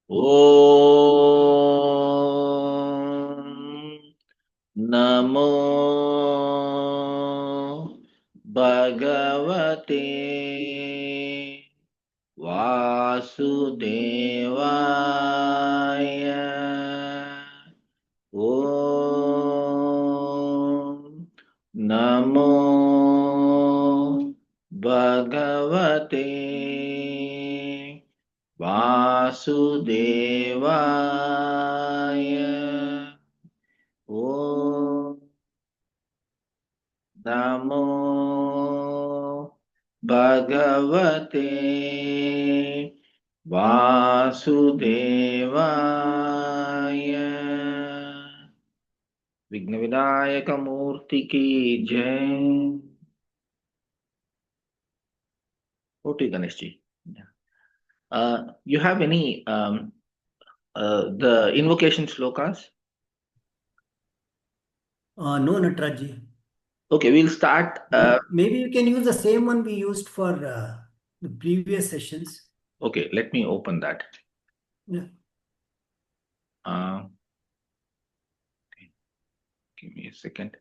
Om Namo Bhagavate Vasudevaya. Om Namo Bhagavate Vasudevaya. Om Namo Bhagavate Vasudevaya. Vigna Vinayaka Murti ki jai. Over to you, Ganesh ji. You have any the invocation slokas? No, Natraji. Okay, we'll start. Maybe you can use the same one we used for the previous sessions. Okay, let me open that. Yeah. Give me a second.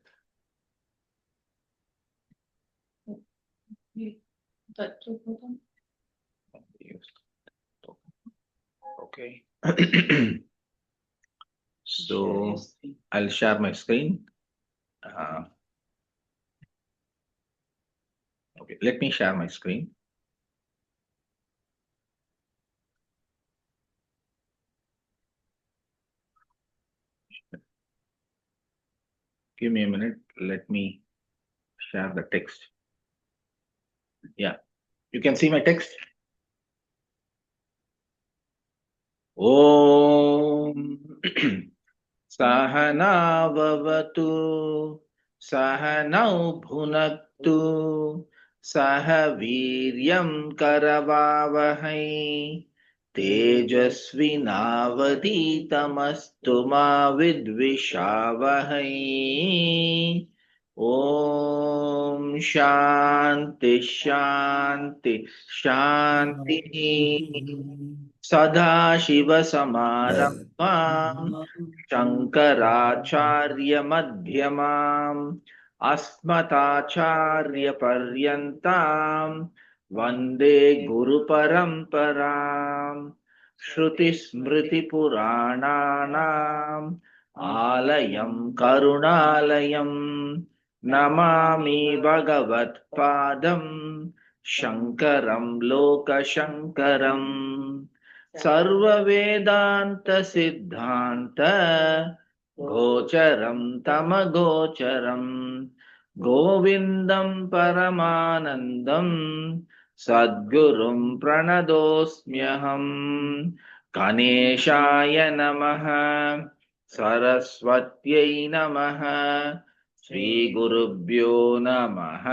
Okay. So I'll share my screen. Okay, let me share my screen. Give me a minute. Let me share the text. Yeah, you can see my text. Om Sahanavavatu Sahanau Bhunaktu Sahaviryam Karavavahai Tejasvinavaditamastu ma vidvishavahai. Om Shanti Shanti Shanti. Sadashiva-Samarambham Shankaracharya-Madhyamam Asmatacharya-Paryantam Vande Guru-Paramparam Shruti-Smriti-Purananam Alayam Karunalayam Namami Bhagavat-Padam Shankaram Loka-Shankaram सर्ववेदान्तसिद्धान्त गोचरं तमगोचरं गोविन्दं परमानन्दं सद्गुरुं प्रणतोऽस्म्यहम् गणेशाय नमः सरस्वत्यै नमः श्रीगुरुभ्यो नमः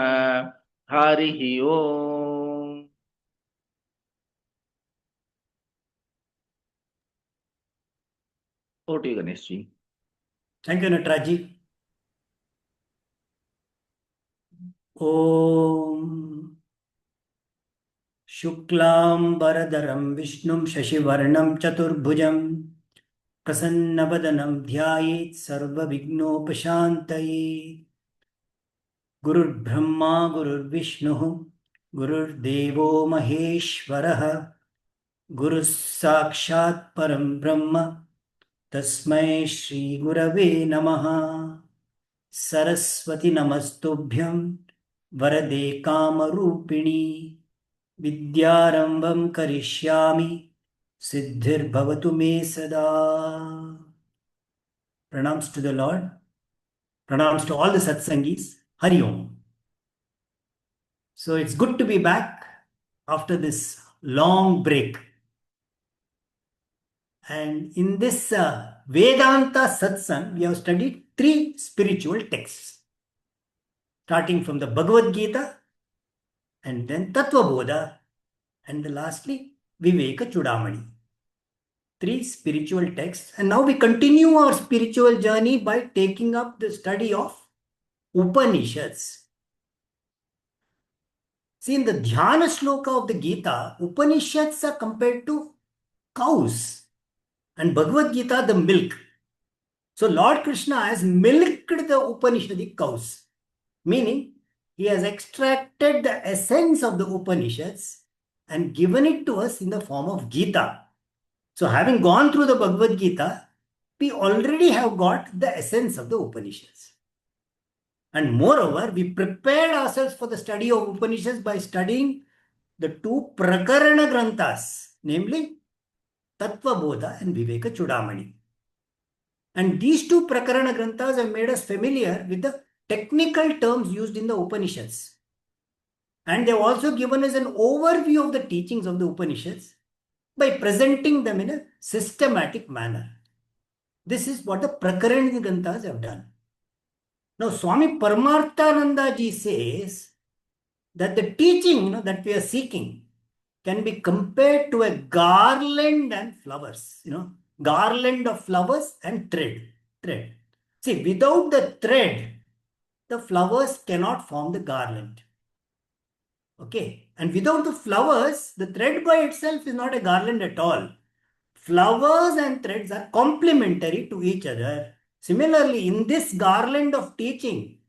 हरिः ओम्. Over to you, Ganesh ji. Thank you, Natraji. Om Shuklam Bharadaram Vishnum Shashivarnam Chaturbhujam Prasannabadanam Dhyayet Sarva Vignopashantaye. Gurur Brahma Gurur Vishnu Gurur Devo Maheshwaraha Guru Sakshat Param Brahma Tasmai Shri Gurave Namaha. Saraswati Namastubhyam Varade Kamarupini Vidyarambam Karishyami Siddhir Bhavatu Me Sada. Pranams to the Lord. Pranams to all the Satsangis. Hari Om. So it's good to be back after this long break. And in this Vedanta Satsang, we have studied 3 spiritual texts, starting from the Bhagavad Gita, and then Tattva Bodha, and lastly, Viveka Chudamani. 3 spiritual texts. And now we continue our spiritual journey by taking up the study of Upanishads. See, in the Dhyana Shloka of the Gita, Upanishads are compared to cows. and Bhagavad Gita, the milk. So Lord Krishna has milked the Upanishadic cows, meaning he has extracted the essence of the Upanishads and given it to us in the form of Gita. So having gone through the Bhagavad Gita, we already have got the essence of the Upanishads. And moreover, we prepared ourselves for the study of Upanishads by studying the two Prakarana Granthas, namely Tattva Bodha and Viveka Chudamani. And these two Prakarana Granthas have made us familiar with the technical terms used in the Upanishads. And they have also given us an overview of the teachings of the Upanishads by presenting them in a systematic manner. This is what the Prakarana Granthas have done. Now, Swami Paramarthananda ji says that the teaching that we are seeking can be compared to a garland and flowers, garland of flowers and thread. See, without the thread, the flowers cannot form the garland. Okay. And without the flowers, the thread by itself is not a garland at all. Flowers and threads are complementary to each other. Similarly, in this garland of teaching,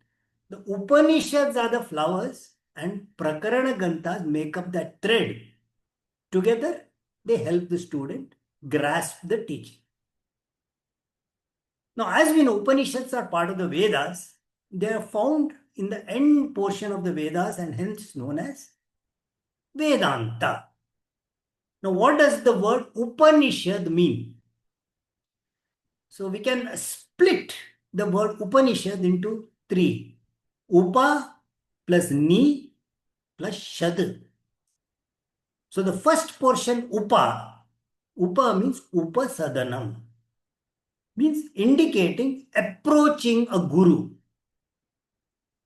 the Upanishads are the flowers and Prakarana Granthas make up that thread. Together, they help the student grasp the teaching. Now, as we know, Upanishads are part of the Vedas. They are found in the end portion of the Vedas and hence known as Vedanta. Now, what does the word Upanishad mean? So, we can split the word Upanishad into three. Upa plus Ni plus Shad. So, the first portion, Upa means Upasadanam, means indicating approaching a guru.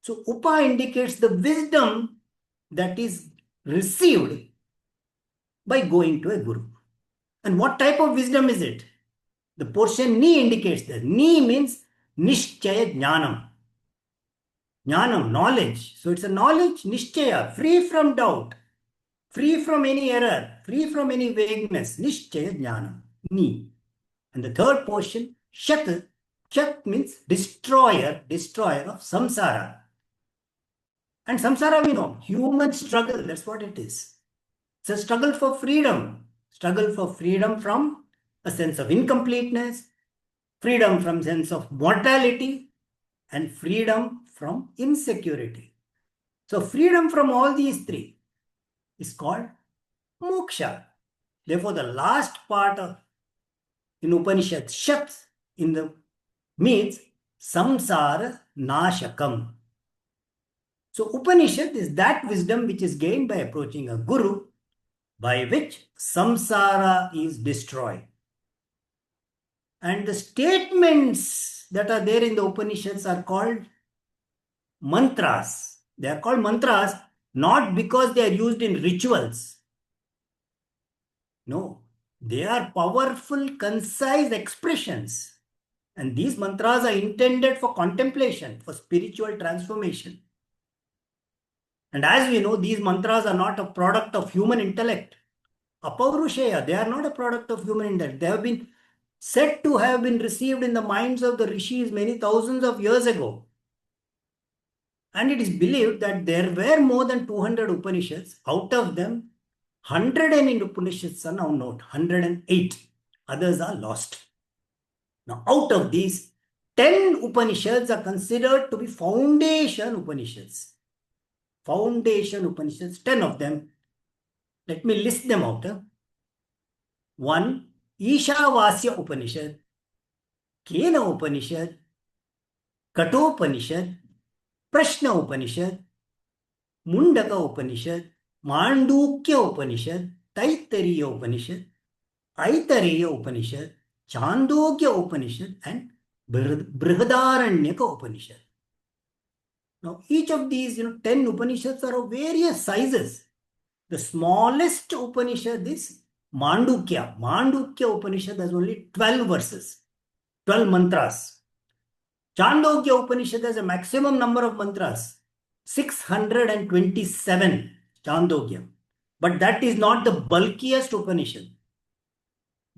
So, Upa indicates the wisdom that is received by going to a guru. And what type of wisdom is it? The portion Ni indicates that. Ni means Nishchaya Jnanam. Jnanam, knowledge. So, it's a knowledge, Nishchaya, free from doubt, free from any error, free from any vagueness. Nishchaya Jnanam. Ni. And the third portion, Shat. Shat means destroyer of samsara. And samsara we know, human struggle, that's what it is. It's a struggle for freedom from a sense of incompleteness, freedom from sense of mortality, and freedom from insecurity. So freedom from all these three is called moksha. Therefore, the last part of in Upanishad, Shat, in the means samsara nashakam. So Upanishad is that wisdom which is gained by approaching a guru, by which samsara is destroyed. And the statements that are there in the Upanishads are called mantras. They are called mantras not because they are used in rituals. No, they are powerful, concise expressions. And these mantras are intended for contemplation, for spiritual transformation. And as we know, these mantras are not a product of human intellect. Apaurushaya, they are not a product of human intellect. They have been said to have been received in the minds of the rishis many thousands of years ago. And it is believed that there were more than 200 Upanishads. Out of them, 108 Upanishads are now known, 108. Others are lost. Now, out of these, 10 Upanishads are considered to be foundation Upanishads. Foundation Upanishads, 10 of them. Let me list them out. 1. Ishavasya Upanishad, Kena Upanishad, Katopanishad, Prashna Upanishad, Mundaka Upanishad, Mandukya Upanishad, Taittiriya Upanishad, Aitareya Upanishad, Chandogya Upanishad, and Brihadaranyaka Upanishad. Now, each of these 10 Upanishads are of various sizes. The smallest Upanishad is Mandukya. Mandukya Upanishad has only 12 verses, 12 mantras. Chandogya Upanishad has a maximum number of mantras, 627 Chandogya. But that is not the bulkiest Upanishad.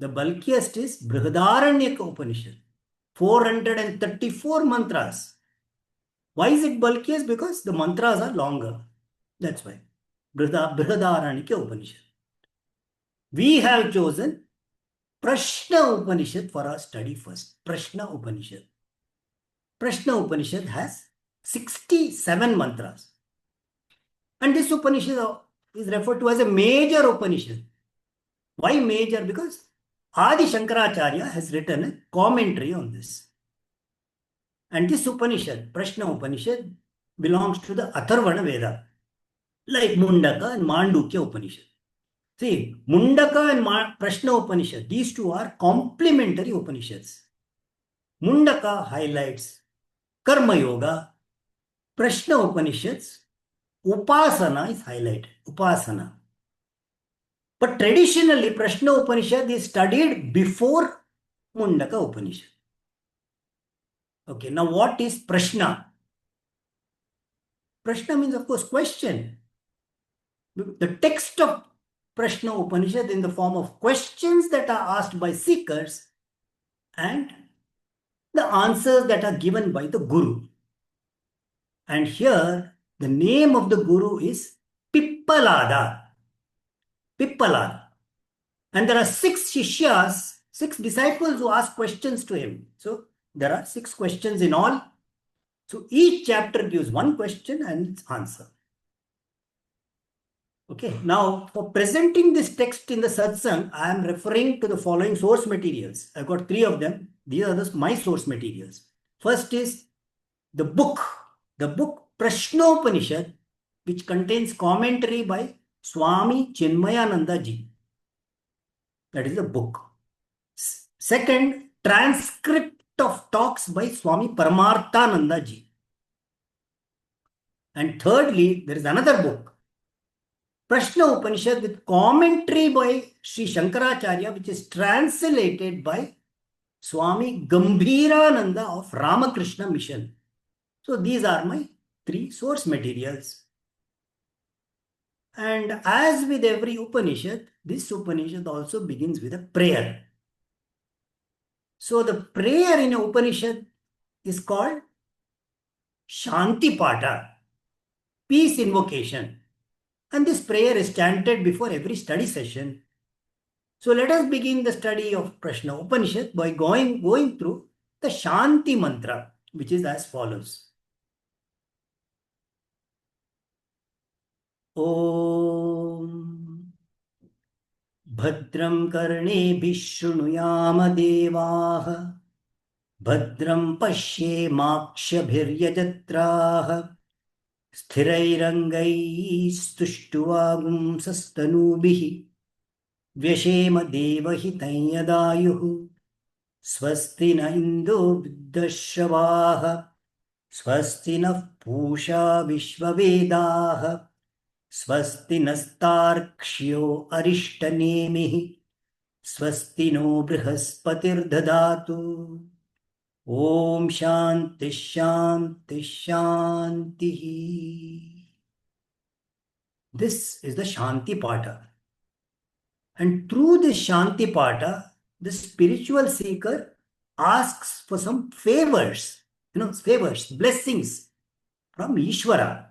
The bulkiest is Brihadaranyaka Upanishad, 434 mantras. Why is it bulkiest? Because the mantras are longer. That's why. Brihadaranyaka Upanishad. We have chosen Prashna Upanishad for our study first. Prashna Upanishad. Prashna Upanishad has 67 mantras. And this Upanishad is referred to as a major Upanishad. Why major? Because Adi Shankaracharya has written a commentary on this. And this Upanishad, Prashna Upanishad, belongs to the Atharvana Veda, like Mundaka and Mandukya Upanishad. See, Mundaka and Prashna Upanishad, these two are complementary Upanishads. Mundaka highlights Karma Yoga, Prashna Upanishads, Upasana is highlighted. Upasana. But traditionally, Prashna Upanishad is studied before Mundaka Upanishad. Okay, now what is Prashna? Prashna means, of course, question. The text of Prashna Upanishad in the form of questions that are asked by seekers and the answers that are given by the Guru. And here, the name of the Guru is Pippalada. Pippalada. And there are 6 Shishyas, 6 disciples who ask questions to him. So, there are 6 questions in all. So, each chapter gives one question and its answer. Okay, now for presenting this text in the satsang, I am referring to the following source materials. I've got 3 of them. These are my source materials. First is the book Prashnopanishad, which contains commentary by Swami Chinmayananda ji. That is the book. Second, transcript of talks by Swami Paramarthananda ji. And thirdly, there is another book, Prashna Upanishad, with commentary by Sri Shankaracharya, which is translated by Swami Gambhirananda of Ramakrishna Mission. So these are my 3 source materials. And as with every Upanishad, this Upanishad also begins with a prayer. So the prayer in a Upanishad is called Shanti Pata, peace invocation. And this prayer is chanted before every study session. So let us begin the study of Prashna Upanishad by going through the Shanti mantra, which is as follows. Om Bhadram Karnebish Shrunuyama Devaha Bhadram Pashye Makshabhiryajatraha Sthirairangaistushtuagum Sastanubihi Vyashema Devahitanyadayuhu Swasti na Indo Viddashavaha Swasti na Pusha Vishvavedaha Swasti nastarkshyo arishtanemihi Swasti no brihaskatir dadatu Om Shanti Shanti Shanti. This is the Shanti Pata. And through this Shanti Pata, the spiritual seeker asks for some favors, blessings from Ishvara.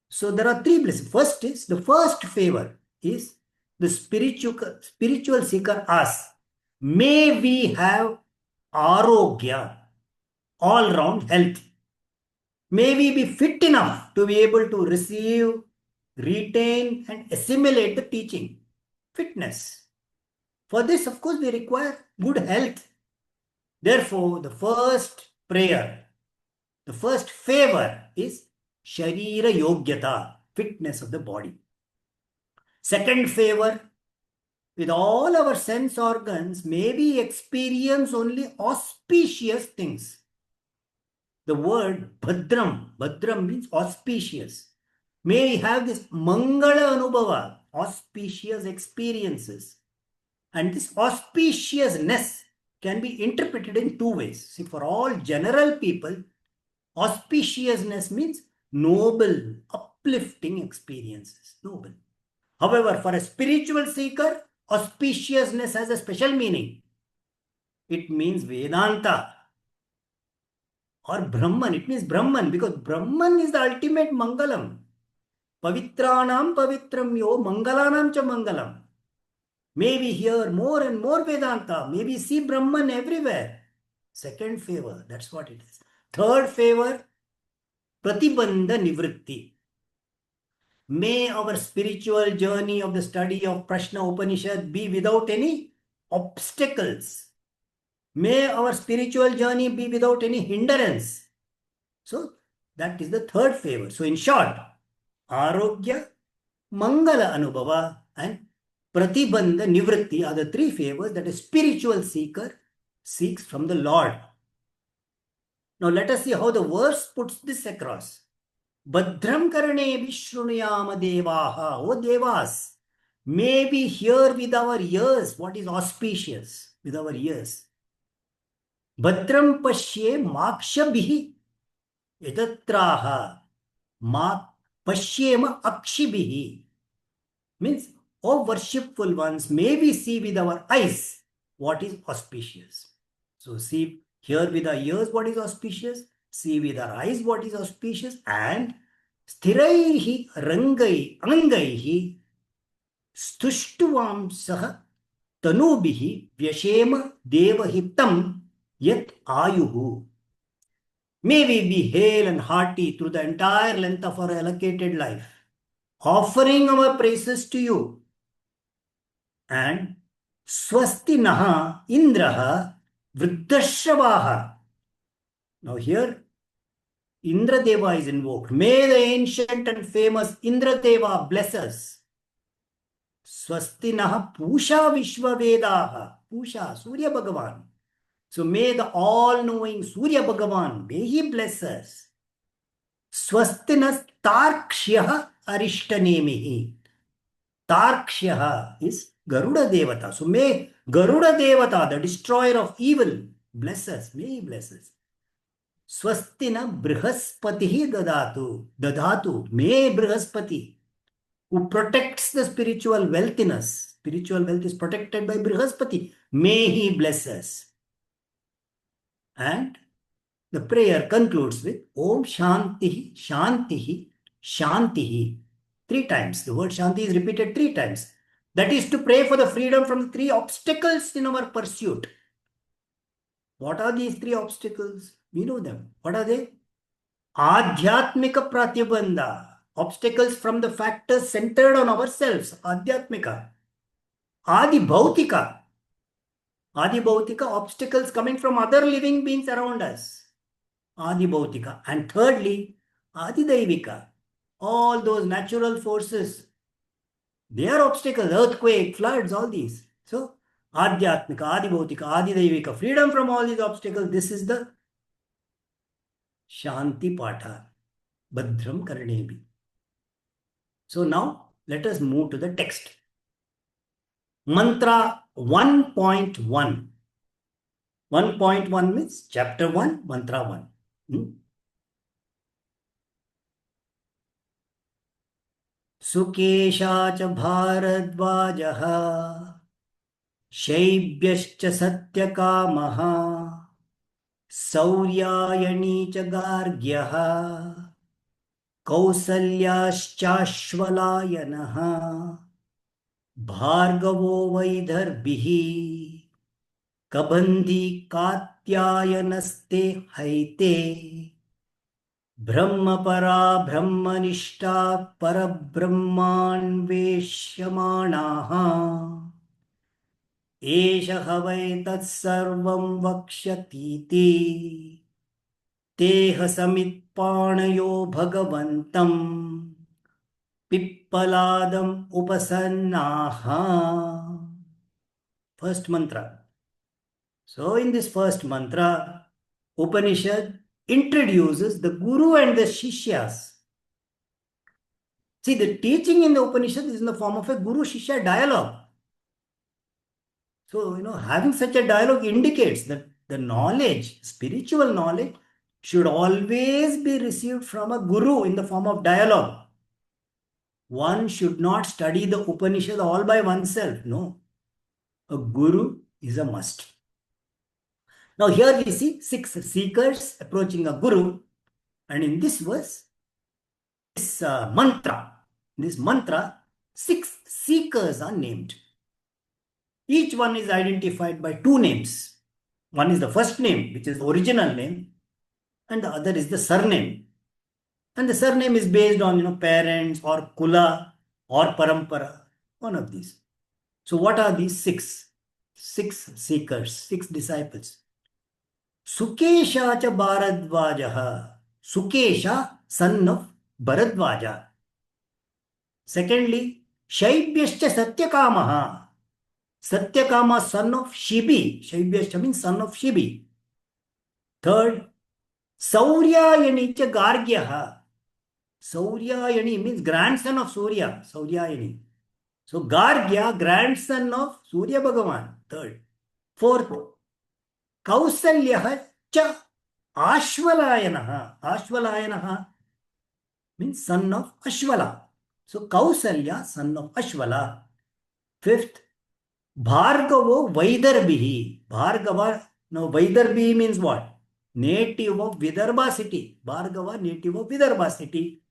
So there are 3 blessings. The first favor is the spiritual seeker asks, may we have arogya, all-round health. May we be fit enough to be able to receive, retain and assimilate the teaching. Fitness. For this, of course, we require good health. Therefore, the first prayer, the first favor is Sharira Yogyata, fitness of the body. Second favor, with all our sense organs, may we experience only auspicious things. The word Bhadram means auspicious. May we have this Mangala Anubhava, auspicious experiences. And this auspiciousness can be interpreted in 2 ways. See, for all general people, auspiciousness means noble, uplifting experiences. Noble. However, for a spiritual seeker, auspiciousness has a special meaning. It means Vedanta or Brahman. It means Brahman because Brahman is the ultimate Mangalam. Pavitranam pavitram yo Mangalanam cha Mangalam. May we hear more and more Vedanta. May we see Brahman everywhere. Second favor, that's what it is. Third favor, Pratibandha Nivritti. May our spiritual journey of the study of Prashnopanishad be without any obstacles. May our spiritual journey be without any hindrance. So, that is the third favor. So, in short, Arogya, Mangala Anubhava, and Pratibandha Nivritti are the three favors that a spiritual seeker seeks from the Lord. Now, let us see how the verse puts this across. Badram karane vishrunuyama devaha. O devas, may we hear with our ears what is auspicious with our ears. Badram pashye makshabhihi yadatraha ma pashyema akshibihi. Means, O worshipful ones, may we see with our eyes what is auspicious. So, see, hear with our ears what is auspicious, see with our eyes what is auspicious, and sthiraihi rangai angaihi stushtuvam tanubihi vyashema devahitam yat ayuhu. May we be hale and hearty through the entire length of our allocated life, offering our praises to you. And swasti naha indraha vriddashravaha. Now here, Indradeva is invoked. May the ancient and famous Indradeva bless us. Swasti naha pusha vishvavedaha. Pusha, Surya Bhagavan. So may the all-knowing Surya Bhagavan, may he bless us. Swastinas tarkshyah arishtanemihi. Tarkshyah is Garuda Devata. So may Garuda Devata, the destroyer of evil, bless us. May he bless us. Swastina Brihaspatihi dadatu. Dadatu. May Brihaspati, who protects the spiritual wealth in us. Spiritual wealth is protected by Brihaspati. May he bless us. And the prayer concludes with Om Shantihi, Shantihi, Shantihi. 3 times. The word Shanti is repeated 3 times. That is to pray for the freedom from the 3 obstacles in our pursuit. What are these 3 obstacles? We know them. What are they? Adhyatmika Pratibandha. Obstacles from the factors centered on ourselves. Adhyatmika. Adi Bhautika. Adi Bhautika, obstacles coming from other living beings around us. Adi Bhautika. And thirdly, Adi Daivika. All those natural forces, they are obstacles, earthquake, floods, all these. So, Adhyatmika, Adi Bhautika, Adi Daivika, freedom from all these obstacles. This is the Shanti Patha, Badram Karnebi. So now, let us move to the text. Mantra 1.1. 1.1 means chapter 1, mantra 1. Sukesha cha Bharadvajaha Shaibyascha Satyakamaha Sauryayani cha Gargyaha Kausalyashchashvalayanaha Bhargavo Vaidarbhihi Kabandhi Katyayanaste Haite Brahmapara Brahmanishta Parabrahmanveshyamanaha Esha Havai Tatsarvam Vakshatiti Teha Samitpanayo Bhagavantam Pippaladam Upasannaha. First mantra. So in this first mantra, Upanishad introduces the Guru and the Shishyas. See, the teaching in the Upanishad is in the form of a Guru-Shishya dialogue. So, having such a dialogue indicates that the knowledge, spiritual knowledge, should always be received from a Guru in the form of dialogue. One should not study the Upanishad all by oneself. No. a guru is a must. Now here we see 6 seekers approaching a guru, and in this verse, this mantra, 6 seekers are named. Each one is identified by 2 names. One is the first name, which is the original name, and the other is the surname. And the surname is based on parents or kula or parampara, one of these. So what are these 6? 6 seekers, 6 disciples. Sukesha cha Bharadvajaha. Sukesha, son of Bharadvaja. Secondly, Shaibhyascha Satyakamaha. Satyakama, son of Shibi. Shaibhyascha means son of Shibi. Third, Sauryayani cha Gargyaha. Sauryayani means grandson of Surya. Sauryayani. So Gargya, grandson of Surya Bhagavan. Third. Fourth, Kausalyaha cha Ashvalayanaha. Ashvalayanaha means son of Ashvala. So Kausalya, son of Ashvala. Fifth, Bhargavo Vaidarbhihi. Bhargava, now Vaidarbhihi means what? Native of Vidarbha city. Bhargava, native of Vidarbha city.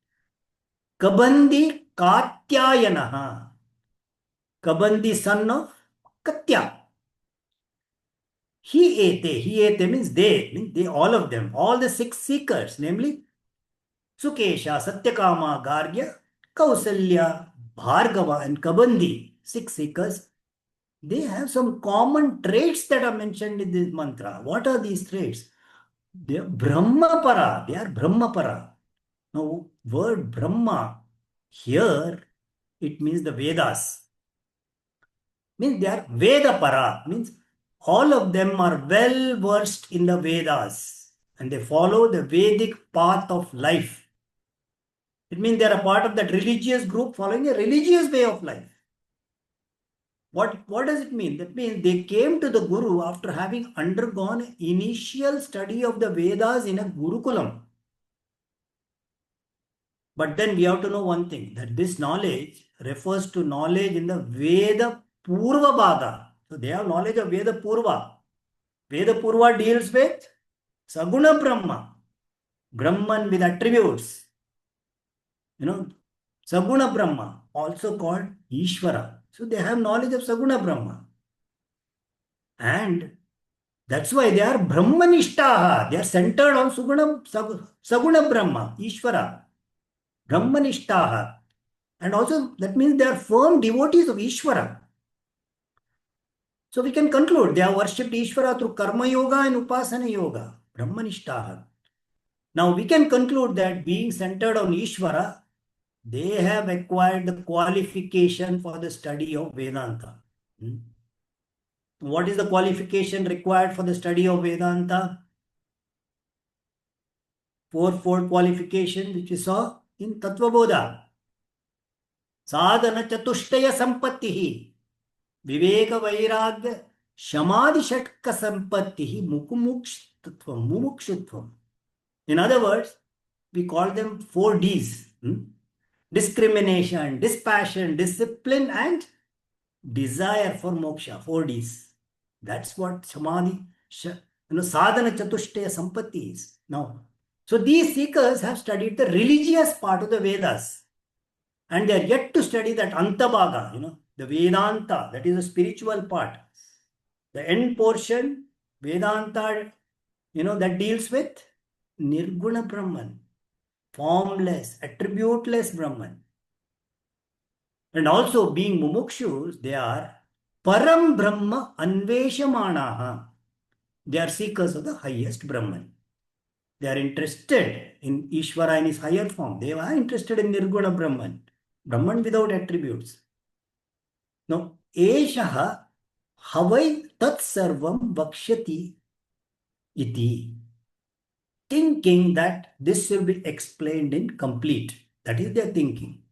Kabandi Katyayanaha. Kabandi, son of Katya. He ate means they, all of them, all the 6 seekers, namely Sukesha, Satyakama, Gargya, Kausalya, Bhargava, and Kabandi, 6 seekers. They have some common traits that are mentioned in this mantra. What are these traits? They are Brahmapara. They are Brahmapara. Now, word Brahma here, it means the Vedas. Means they are Vedapara. Means all of them are well versed in the Vedas and they follow the Vedic path of life. It means they are a part of that religious group following a religious way of life. What does it mean? That means they came to the Guru after having undergone initial study of the Vedas in a Gurukulam. But then we have to know one thing, that this knowledge refers to knowledge in the Veda Purva Bhaga. So they have knowledge of Veda Purva. Veda Purva deals with Saguna Brahma, Brahman with attributes. Saguna Brahma, also called Ishvara. So they have knowledge of Saguna Brahma. And that's why they are Brahmanishtaha. They are centered on Saguna Brahma, Ishvara. Brahmanishtaha. And also that means they are firm devotees of Ishvara. So we can conclude they have worshipped Ishvara through Karma Yoga and Upasana Yoga. Brahmanishtaha. Now we can conclude that being centered on Ishvara, they have acquired the qualification for the study of Vedanta. What is the qualification required for the study of Vedanta? Fourfold qualification which we saw in Tattvabodha. Sadhana Chatushtaya Sampattihi, Viveka Vairagya Shamadhi Shatka Sampattihi, Mukmukshutvam, Mumukshutvam. In other words, we call them 4 Ds. Discrimination, dispassion, discipline, and desire for moksha. 4 Ds. That's what Samadhi, Sadhana Chatushtaya Sampatti is. Now, so these seekers have studied the religious part of the Vedas. And they are yet to study that Antabhaga, the Vedanta, that is the spiritual part. The end portion, Vedanta, that deals with Nirguna Brahman, formless, attributeless Brahman. And also being mumukshus, they are Param Brahma Anveshamanaha. They are seekers of the highest Brahman. They are interested in Ishvara in his higher form. They are interested in Nirguna Brahman, Brahman without attributes. Now, Eshaha Havai Tat Sarvam Vakshyati Iti. Thinking that this will be explained in complete. That is their thinking.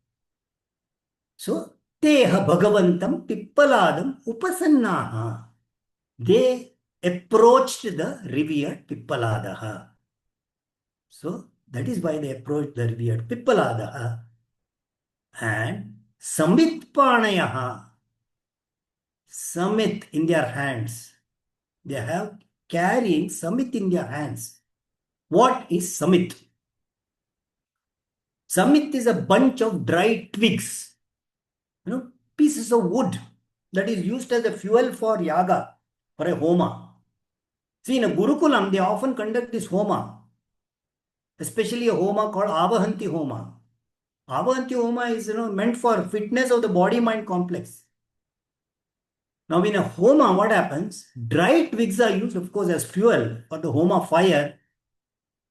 So, Teha Bhagavantam Pippaladam Upasannaha. They approached the revered Pippaladaha. So, that is why they approached the revered Pippaladaha. And Samitpanayaha. samit in their hands. They have carrying samit in their hands. What is samit? Samit is a bunch of dry twigs, pieces of wood that is used as a fuel for yaga, for a homa. See, in a Gurukulam, they often conduct this homa, especially a homa called Avahanti Homa. Avahanti Homa is meant for fitness of the body-mind complex. Now, in a homa, what happens? Dry twigs are used, of course, as fuel for the homa fire,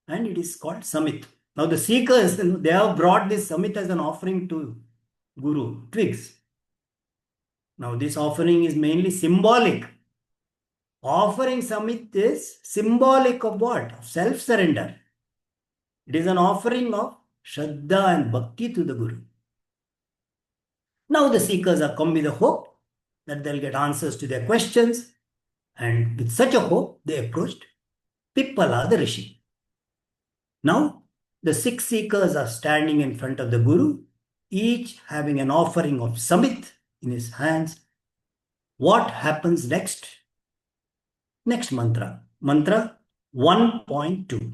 and it is called samit. Now, the seekers, they have brought this samit as an offering to Guru, twigs. Now, this offering is mainly symbolic. Offering samit is symbolic of what? Of self-surrender. It is an offering of Shraddha and Bhakti to the Guru. Now, the seekers have come with a hope that they'll get answers to their questions. And with such a hope, they approached Pippala the Rishi. Now, the 6 seekers are standing in front of the Guru, each having an offering of samit in his hands. What happens next? Next mantra. Mantra 1.2.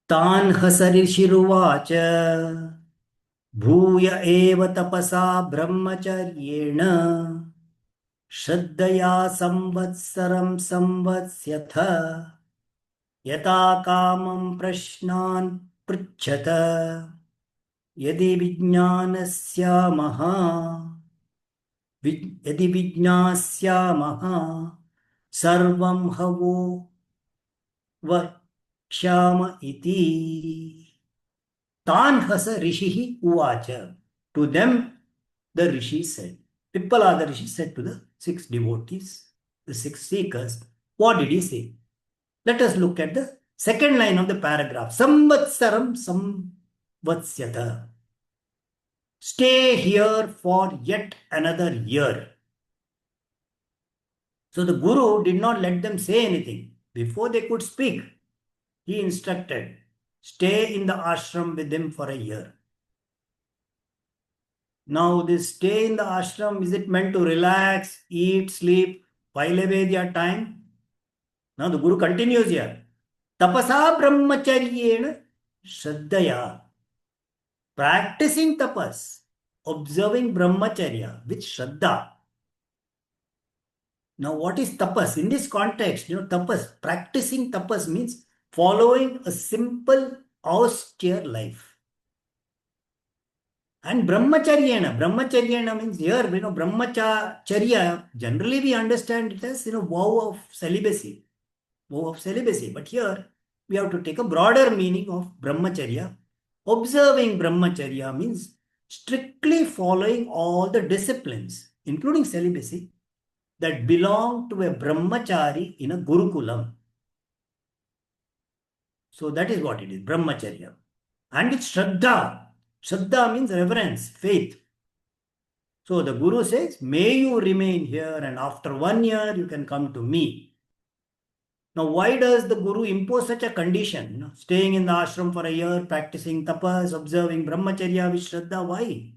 Tan hasarishiruvacha bhuya eva tapasa brahmacharyena Shraddaya samvatsaram samvatsyatha yata kamam prashnan pruchata yadi vijnasyamaha sarvam havo vakshama iti. Tanhasa rishihi uvacha. To them, the rishi said. Pippala the rishi said to the 6 devotees, the 6 seekers, what did he say? Let us look at the second line of the paragraph. Samvatsaram samvatsyata. Stay here for yet another year. So the Guru did not let them say anything. Before they could speak, he instructed, stay in the ashram with him for a year. Now, this stay in the ashram, is it meant to relax, eat, sleep, while away their time? Now, the Guru continues here. Tapasa brahmacharyena shraddaya. Practicing tapas, observing brahmacharya with shraddha. Now, what is tapas? In this context, tapas, practicing tapas means following a simple, austere life. And brahmacharyena means here, brahmacharya, generally we understand it as, vow of celibacy. But here, we have to take a broader meaning of brahmacharya. Observing brahmacharya means strictly following all the disciplines, including celibacy, that belong to a brahmachari in a gurukulam. So that is what it is, brahmacharya. And it's shraddha. Shraddha means reverence, faith. So the Guru says, may you remain here and after 1 year you can come to me. Now, why does the Guru impose such a condition? Staying in the ashram for a year, practicing tapas, observing brahmacharya with shraddha, why?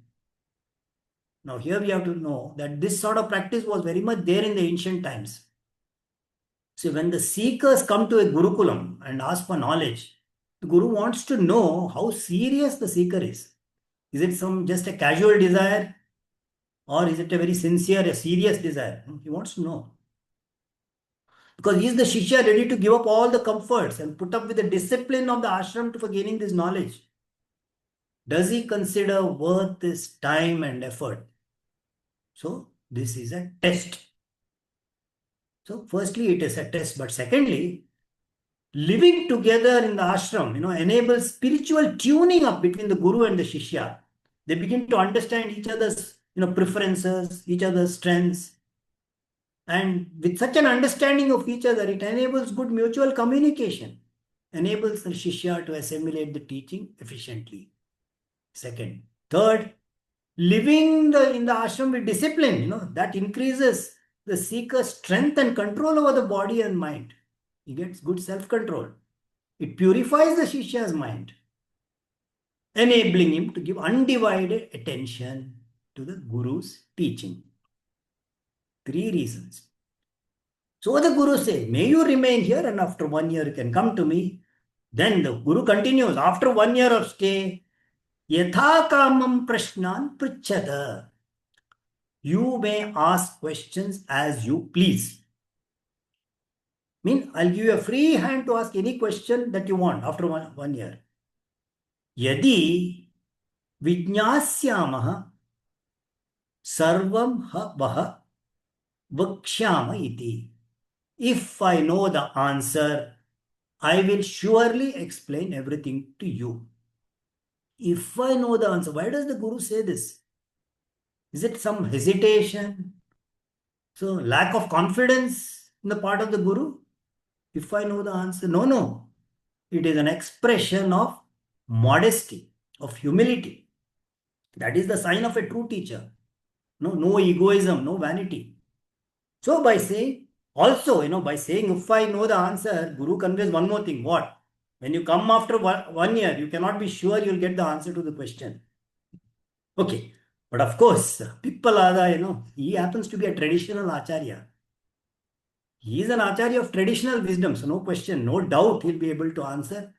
Now, here we have to know that this sort of practice was very much there in the ancient times. So, when the seekers come to a Gurukulam and ask for knowledge, the Guru wants to know how serious the seeker is. Is it just a casual desire? Or is it a very sincere, a serious desire? He wants to know. Because is the Shishya ready to give up all the comforts and put up with the discipline of the ashram for gaining this knowledge? Does he consider worth his time and effort? So, this is a test. So, firstly, it is a test. But secondly, living together in the ashram, enables spiritual tuning up between the Guru and the Shishya. They begin to understand each other's, preferences, each other's strengths. And with such an understanding of each other, it enables good mutual communication, enables the Shishya to assimilate the teaching efficiently. Second. Third, living in the ashram with discipline, that increases the seeker's strength and control over the body and mind. He gets good self-control. It purifies the Shishya's mind, enabling him to give undivided attention to the Guru's teaching. 3 reasons. So the Guru says, may you remain here and after 1 year you can come to me. Then the Guru continues, after 1 year of stay, Yatha kamam prashnan prichata. You may ask questions as you please. I'll give you a free hand to ask any question that you want after one year. Yadi vijnasyamaha sarvam ha vaha vakshyama iti. If I know the answer, I will surely explain everything to you. If I know the answer, why does the Guru say this? Is it some hesitation? So, lack of confidence in the part of the Guru? If I know the answer, no. It is an expression of modesty, of humility. That is the sign of a true teacher. No egoism, no vanity. So by saying, by saying if I know the answer, Guru conveys one more thing. What? When you come after 1 year, you cannot be sure you'll get the answer to the question. Okay. But of course, Pippalada, he happens to be a traditional acharya. He is an acharya of traditional wisdom. So no question, no doubt he'll be able to answer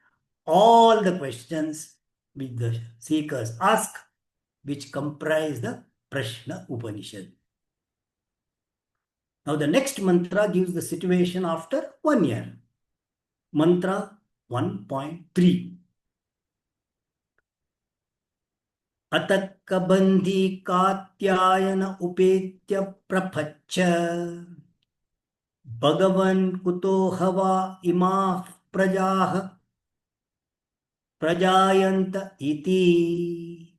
all the questions which the seekers ask, which comprise the Prashna Upanishad. Now the next mantra gives the situation after 1 year. Mantra 1.3. Atakabandhi katyayana upetya prapachya Bhagavan kuto hava imah prajah prajayanta iti.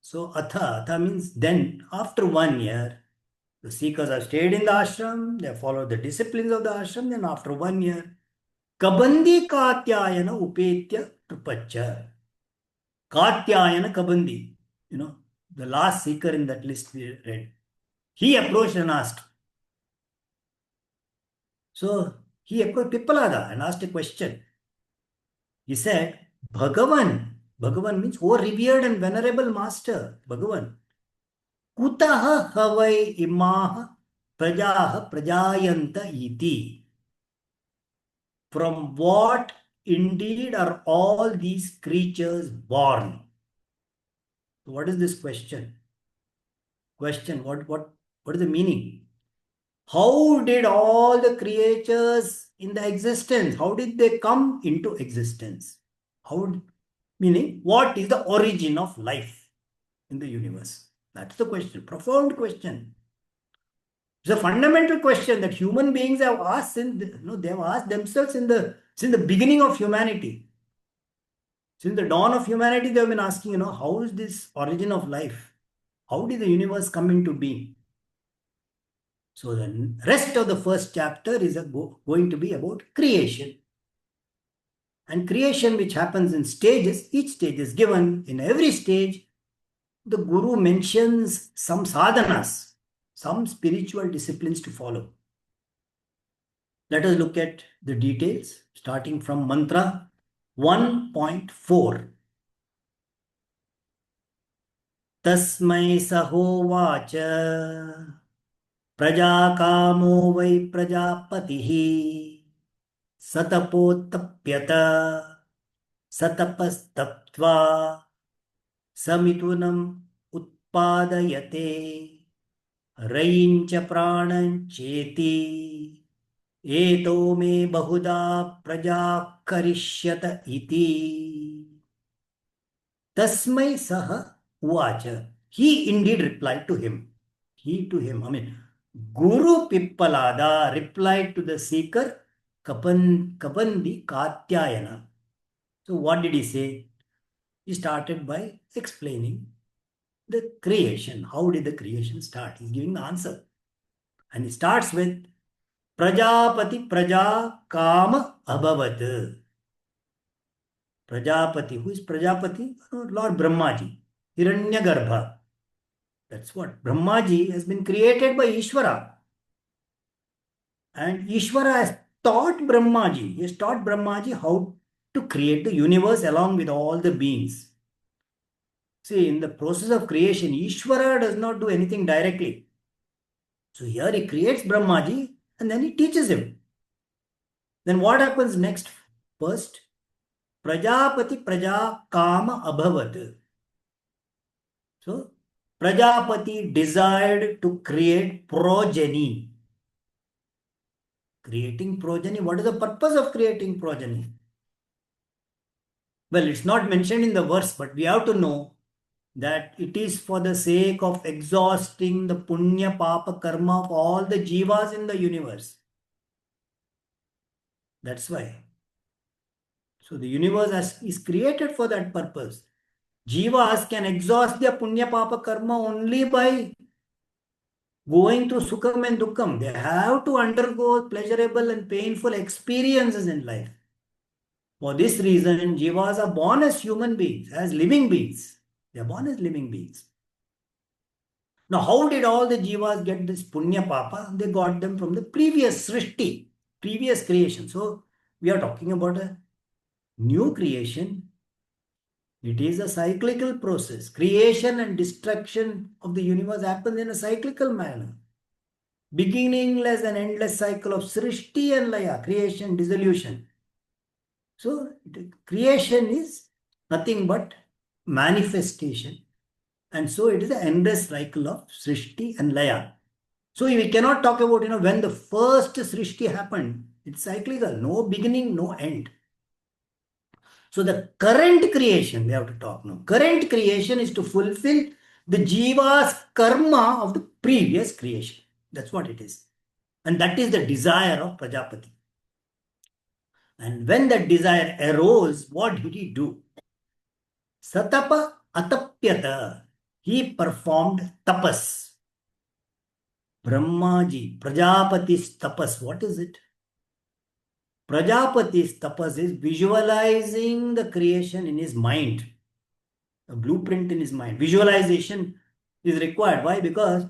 So atha means then after 1 year, the seekers have stayed in the ashram, they have followed the disciplines of the ashram, then after 1 year, Kabandi Katyayana Upetya Trupacha. Katyayana Kabandi, the last seeker in that list we read. He approached and asked. So he approached Pippalada and asked a question. He said, Bhagavan means, oh revered and venerable master, Bhagavan. Kutaha havai imaha prajaha prajayanta iti. From what indeed are all these creatures born? So what is this question? What is the meaning? How did all the creatures in the existence, how did they come into existence? Meaning, what is the origin of life in the universe? That's the question, profound question. It's a fundamental question that human beings have asked, they have asked themselves since the beginning of humanity. Since the dawn of humanity, they have been asking, how is this origin of life? How did the universe come into being? So the rest of the first chapter is going to be about creation. And creation which happens in stages, each stage is given. In every stage, the Guru mentions some sadhanas, some spiritual disciplines to follow. Let us look at the details, starting from mantra 1.4. Tasmai sahovacha prajakamo vai prajapatihi satapotapyata satapastaptva samitunam utpadayate raincha pranancheti eto me bahuda praja karishyata iti. Tasmai saha uvacha. He indeed replied to him. Guru Pippalada replied to the seeker Kabandi Katyayana. So what did he say? He started by explaining the creation. How did the creation start? He's giving the answer. And he starts with Prajapati Praja Kama Abhavat. Prajapati. Who is Prajapati? Lord Brahmaji. Hiranyagarbha. That's what. Brahmaji has been created by Ishvara. And Ishvara has taught Brahmaji. He has taught Brahmaji how to create the universe along with all the beings. See, in the process of creation, Ishvara does not do anything directly. So here he creates Brahmaji and then he teaches him. Then what happens next? First, Prajapati Praja Kama Abhavat. So, Prajapati desired to create progeny. Creating progeny, what is the purpose of creating progeny? Well, it's not mentioned in the verse, but we have to know that it is for the sake of exhausting the punya papa karma of all the jivas in the universe. That's why. So the universe is created for that purpose. Jivas can exhaust their punya papa karma only by going through sukham and dukkham. They have to undergo pleasurable and painful experiences in life. For this reason, jivas are born as human beings, as living beings. They are born as living beings. Now, how did all the jivas get this punya papa? They got them from the previous srishti, previous creation. So, we are talking about a new creation. It is a cyclical process. Creation and destruction of the universe happens in a cyclical manner. Beginningless and endless cycle of srishti and laya, creation, dissolution. So, creation is nothing but manifestation. And so, it is an endless cycle of srishti and laya. So, we cannot talk about, when the first srishti happened. It's cyclical, no beginning, no end. So, the current creation, we have to talk now. Current creation is to fulfill the jiva's karma of the previous creation. That's what it is. And that is the desire of Prajapati. And when that desire arose, what did he do? Satapa atapyata. He performed tapas. Brahmaji, Prajapati's tapas. What is it? Prajapati's tapas is visualizing the creation in his mind. A blueprint in his mind. Visualization is required. Why? Because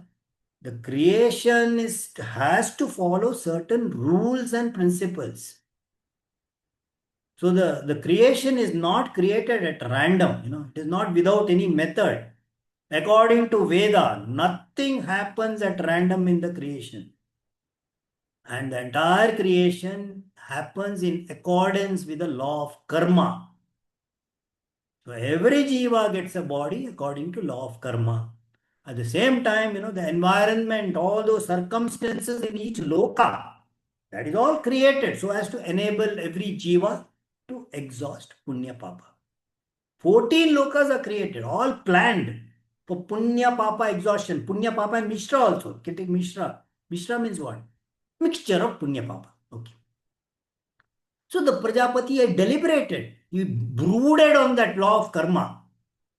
the creation has to follow certain rules and principles. So the creation is not created at random, it is not without any method. According to Veda, nothing happens at random in the creation. And the entire creation happens in accordance with the law of karma. So every jiva gets a body according to law of karma. At the same time, the environment, all those circumstances in each loka, that is all created so as to enable every jiva to exhaust punya papa. 14 lokas are created, all planned for punya papa exhaustion. Punya papa and mishra also. You can take mishra. Mishra means what? Mixture of punya papa. Okay. So the Prajapati had deliberated. He brooded on that law of karma.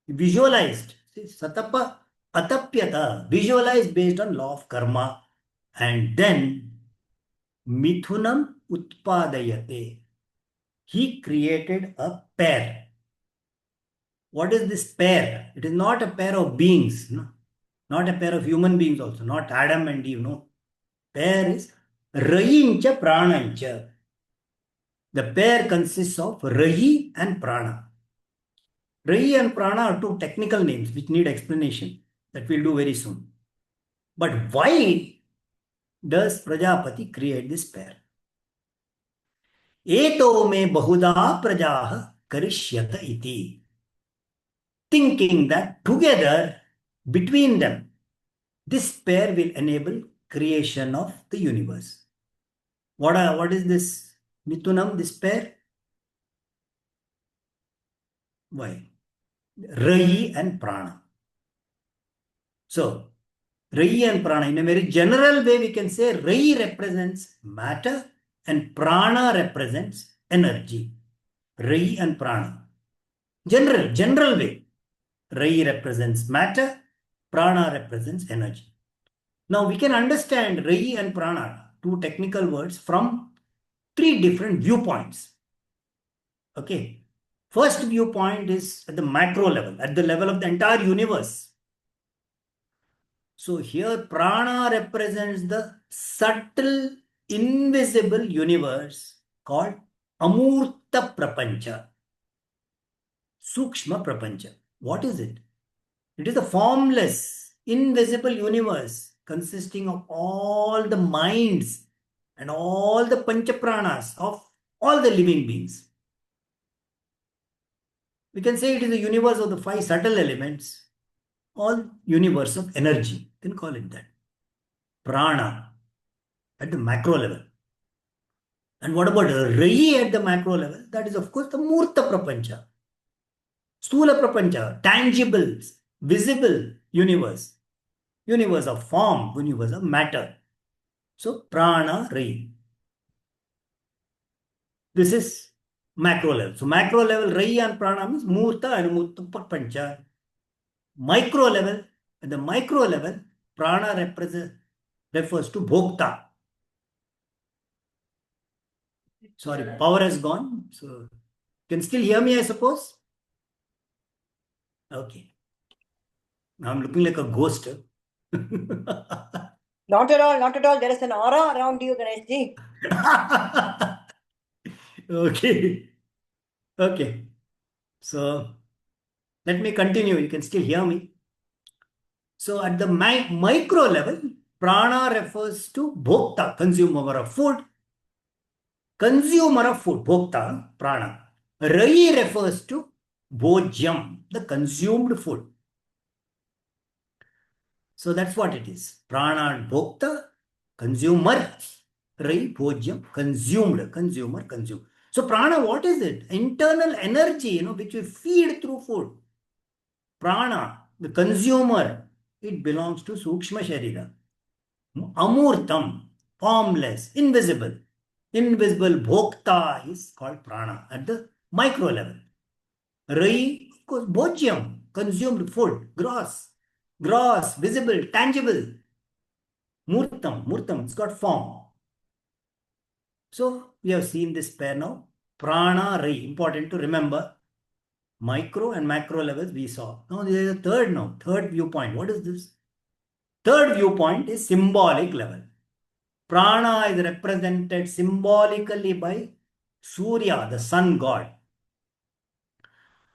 He visualized. See, satapa atapyata. Visualized based on law of karma. And then mithunam utpadayate. He created a pair. What is this pair? It is not a pair of beings. No? Not a pair of human beings also. Not Adam and Eve. No. Pair is Rayincha Pranancha. The pair consists of Rahi and Prana. Rahi and Prana are two technical names which need explanation. That we'll do very soon. But why does Prajapati create this pair? Eto me bahuda prajaha karishyata iti. Thinking that together, between them, this pair will enable creation of the universe. What is this Mithunam, this pair? Why? Rahi and Prana. So, Rahi and Prana, in a very general way, we can say Rahi represents matter and Prana represents energy. Rahi and Prana. General way. Rahi represents matter, Prana represents energy. Now we can understand Rahi and Prana, two technical words, from three different viewpoints. Okay. First viewpoint is at the macro level, at the level of the entire universe. So here Prana represents the subtle, invisible universe called Amurta Prapancha. Sukshma Prapancha. What is it? It is a formless, invisible universe consisting of all the minds and all the panchapranas of all the living beings. We can say it is the universe of the five subtle elements, all universe of energy. You can call it that. Prana at the macro level. And what about Rai at the macro level? That is, of course, the Murta Prapancha. Stula Prapancha, tangible, visible universe. Universe of form, universe of matter. So, Prana Rai. This is macro level. So, macro level, Rai and Prana means Murta and Murta Prapancha. Micro level, at the micro level, Prana refers to Bhokta. Sorry, power has gone. So, you can still hear me, I suppose? Okay. Now I'm looking like a ghost. Not at all, not at all. There is an aura around you, Ganeshji. Okay. Okay. So let me continue. You can still hear me. So at the micro level, prana refers to bhokta, consumer of food. Consumer of food, bhokta, prana. Rai refers to bhojyam, the consumed food. So that's what it is. Prana and bhokta, consumer. Rai, bhojyam, consumed, consumer, consumed. So prana, what is it? Internal energy, which we feed through food. Prana, the consumer, it belongs to Sukshma Sharira. Amurtam, formless, invisible. Invisible bhokta is called prana at the micro level. Rai, of course, bhojyam, consumed food, gross, visible, tangible. Murtam, it's got form. So we have seen this pair now. Prana, Rai, important to remember. Micro and macro levels we saw. Now there is a third viewpoint. What is this? Third viewpoint is symbolic level. Prana is represented symbolically by Surya, the sun god.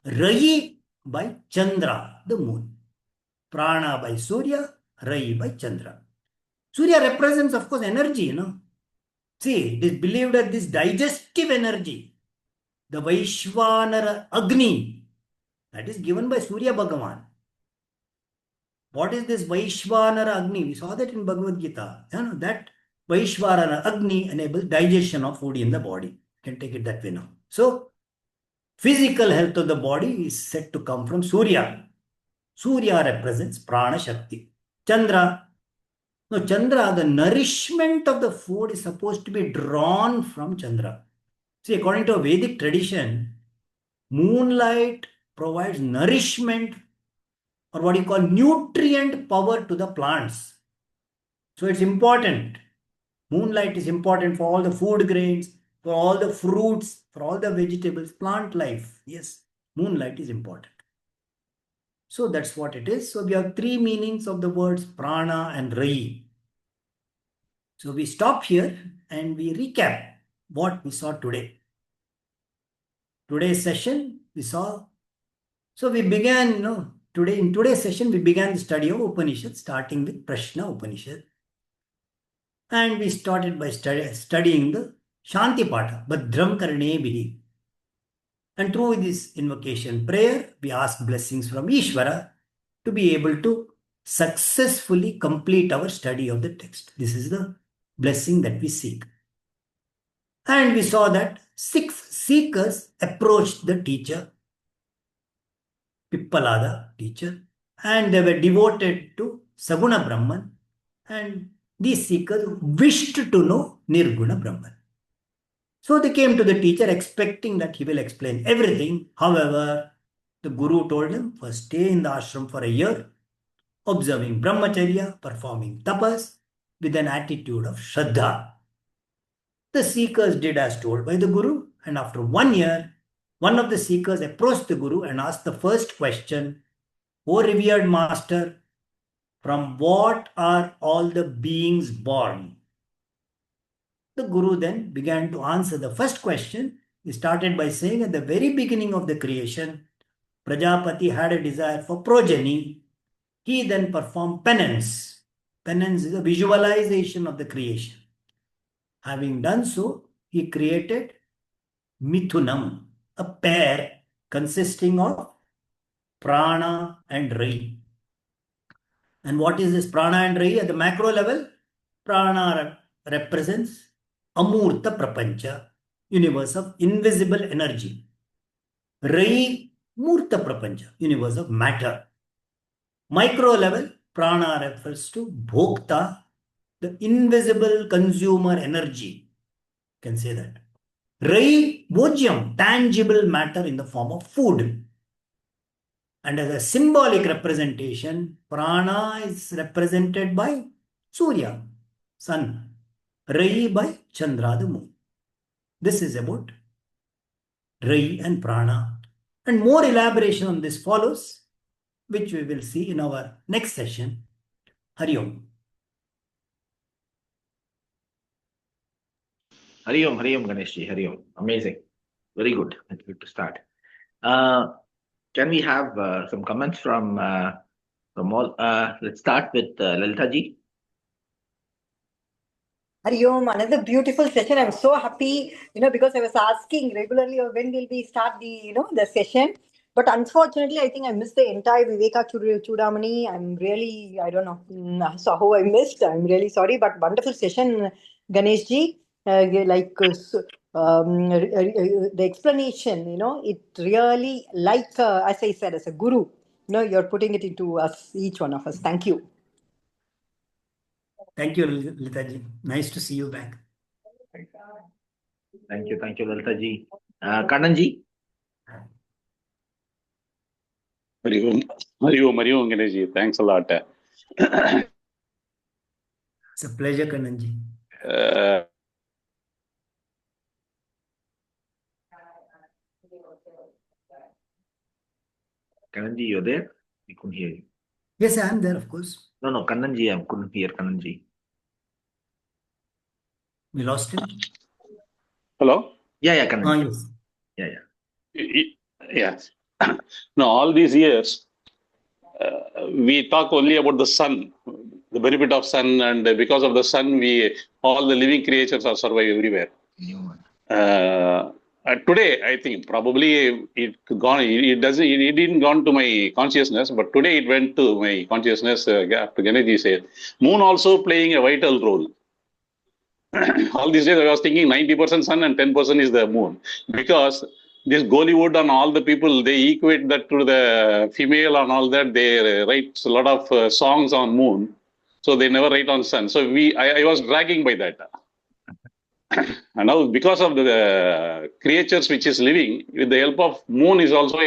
Rai by Chandra, the moon. Prana by Surya, Rai by Chandra. Surya represents, of course, energy, See, it is believed that this digestive energy, the Vaishvanara Agni, that is given by Surya Bhagavan. What is this Vaishvanara Agni? We saw that in Bhagavad Gita. That Vaishvanara Agni enables digestion of food in the body. You can take it that way now. So, physical health of the body is said to come from Surya. Surya represents Prana Shakti. Chandra. Now, Chandra, the nourishment of the food is supposed to be drawn from Chandra. See, according to a Vedic tradition, moonlight provides nourishment or what you call nutrient power to the plants. So it's important. Moonlight is important for all the food grains, for all the fruits, for all the vegetables, plant life. Yes, moonlight is important. So that's what it is. So we have three meanings of the words prana and rai. So we stop here and we recap what we saw today. Today's session we saw. So we began, in today's session we began the study of Upanishad, starting with Prashna Upanishad. And we started by studying the Shanti Pata, Bhadram Karnebhi. And through this invocation prayer, we ask blessings from Ishvara to be able to successfully complete our study of the text. This is the blessing that we seek. And we saw that 6 seekers approached the teacher, Pippalada teacher, and they were devoted to Saguna Brahman, and these seekers wished to know Nirguna Brahman. So they came to the teacher expecting that he will explain everything. However, the Guru told them, first stay in the ashram for a year, observing brahmacharya, performing tapas with an attitude of Shraddha. The seekers did as told by the Guru, and after 1 year, one of the seekers approached the Guru and asked the first question, O revered master, from what are all the beings born? The Guru then began to answer the first question. He started by saying at the very beginning of the creation, Prajapati had a desire for progeny, He then performed penance. Penance is a visualization of the creation. Having done so, he created Mithunam, a pair consisting of prana and rai. And what is this prana and rai at the macro level? Prana represents Amurta Prapancha, universe of invisible energy. Rai, Murta Prapancha, universe of matter. Micro level, prana refers to Bhokta, the invisible consumer energy. You can say that. Rai, Bhojyam, tangible matter in the form of food. And as a symbolic representation, prana is represented by Surya, sun. Rai by Chandra, the moon. This is about Rai and prana. And more elaboration on this follows, which we will see in our next session. Hari Om. Hari Om, Ganeshji, Hari Om. Amazing. Very good. That's good to start. Can we have some comments from all? Let's start with Lalita ji. Hari Om, another beautiful session. I'm so happy, because I was asking regularly when will we start the session. But unfortunately, I think I missed the entire Viveka Chudamani. I'm really, I don't know so how I missed. I'm really sorry, but wonderful session, Ganeshji. The explanation, it really, as I said, as a guru, you're putting it into us, each one of us. Thank you. Thank you, Litaji. Nice to see you back. Thank you, Lalita ji. Kannan ji. Hari Om, Ganeshji. Thanks a lot. It's a pleasure, Kananji. Kannan ji, you're there? We couldn't hear you. Yes, I am there, of course. No, Kannan ji, I couldn't hear Kannan ji. We lost him. Hello? Yeah, Kannan Yes. ji. Yes. No, all these years, we talk only about the sun, the benefit of sun, and because of the sun, all the living creatures are survive everywhere. Today, I think probably it didn't gone to my consciousness, but today it went to my consciousness. After Ganesh said, moon also playing a vital role. All these days I was thinking 90% sun and 10% is the moon, because this Gollywood and all the people, they equate that to the female and all that. They write a lot of songs on moon, so they never write on sun. So I was dragging by that. And now because of the creatures which is living, with the help of moon is also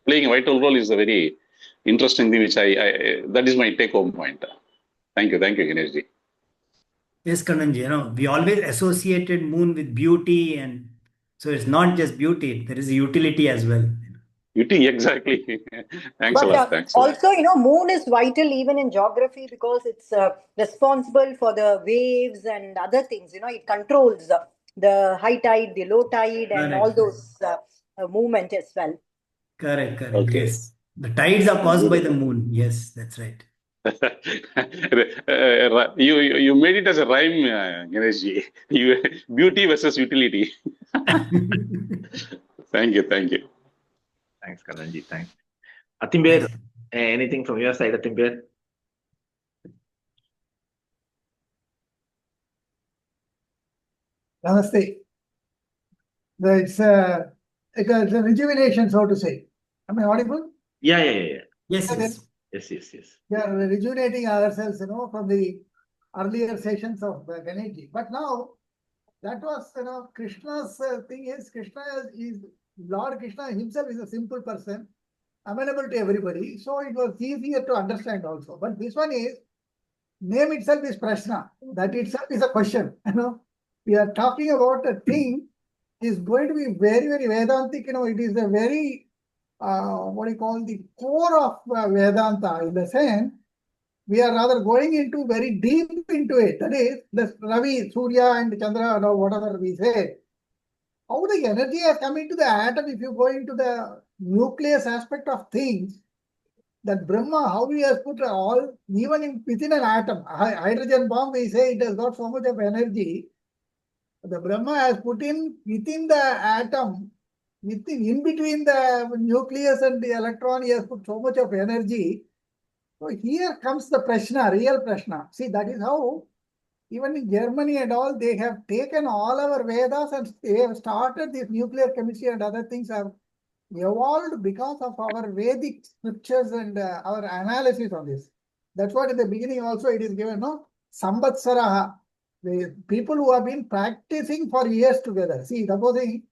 playing a vital role, is a very interesting thing which that is my take home point. Thank you, Ganeshji. Yes, Kananji, we always associated moon with beauty, and so it's not just beauty, there is a utility as well. Beauty, exactly. Thanks a lot. Thanks. Also, moon is vital even in geography, because it's responsible for the waves and other things. It controls the high tide, the low tide, and all those movement as well. Correct. Okay. Yes. The tides are caused by the moon. Yes, that's right. You made it as a rhyme, Ganeshji. Beauty versus utility. Thank you. Thanks, Kannan ji. Thanks. Atimber, anything from your side, Atimber? Namaste. It's a rejuvenation, so to say. Am I audible? Yeah. Yes. We are rejuvenating ourselves, from the earlier sessions of Ganeshji. But now, that was, Krishna's thing is, Lord Krishna himself is a simple person, amenable to everybody. So it was easier to understand also. But this one is, name itself is Prashna. That itself is a question, We are talking about a thing is going to be very, very Vedantic. It is a very, the core of Vedanta, in the sense, we are rather going into very deep into it. That is, the Ravi, Surya and Chandra, whatever we say. How the energy has come into the atom, if you go into the nucleus aspect of things, that Brahma, how he has put all, even within an atom, hydrogen bomb, we say it has got so much of energy. The Brahma has put in within the atom, in between the nucleus and the electron, he has put so much of energy. So here comes the Prashna, real Prashna. See, that is how even in Germany and all, they have taken all our Vedas and they have started this nuclear chemistry and other things have evolved because of our Vedic scriptures and our analysis on this. That's what in the beginning also it is given, no? Sambatsaraha. The people who have been practicing for years together. See, supposing